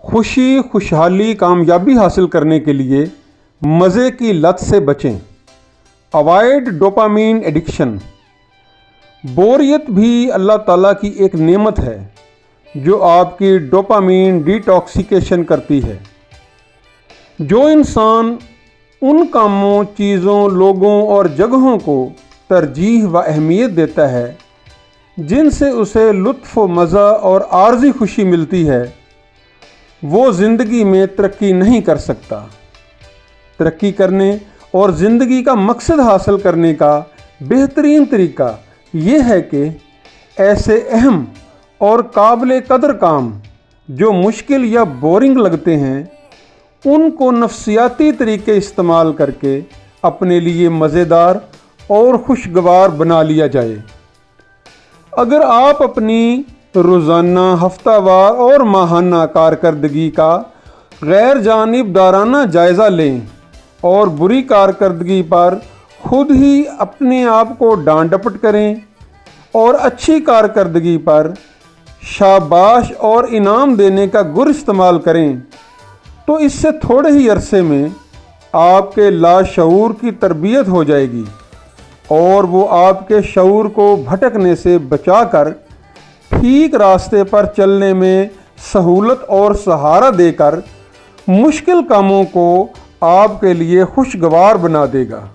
خوشی، خوشحالی، کامیابی حاصل کرنے کے لیے مزے کی لت سے بچیں۔ Avoid dopamine addiction. بوریت بھی اللہ تعالیٰ کی ایک نعمت ہے جو آپ کی ڈوپامین ڈیٹاکسیکیشن کرتی ہے۔ جو انسان ان کاموں، چیزوں، لوگوں اور جگہوں کو ترجیح و اہمیت دیتا ہے جن سے اسے لطف و مزہ اور عارضی خوشی ملتی ہے، وہ زندگی میں ترقی نہیں کر سکتا۔ ترقی کرنے اور زندگی کا مقصد حاصل کرنے کا بہترین طریقہ یہ ہے کہ ایسے اہم اور قابل قدر کام جو مشکل یا بورنگ لگتے ہیں ان کو نفسیاتی طریقے استعمال کر کے اپنے لیے مزیدار اور خوشگوار بنا لیا جائے۔ اگر آپ اپنی روزانہ، ہفتہ وار اور ماہانہ کارکردگی کا غیر جانبدارانہ جائزہ لیں اور بری کارکردگی پر خود ہی اپنے آپ کو ڈانٹ ڈپٹ کریں اور اچھی کارکردگی پر شاباش اور انعام دینے کا گر استعمال کریں تو اس سے تھوڑے ہی عرصے میں آپ کے لاشعور کی تربیت ہو جائے گی اور وہ آپ کے شعور کو بھٹکنے سے بچا کر ٹھیک راستے پر چلنے میں سہولت اور سہارا دے کر مشکل کاموں کو آپ کے لیے خوشگوار بنا دے گا۔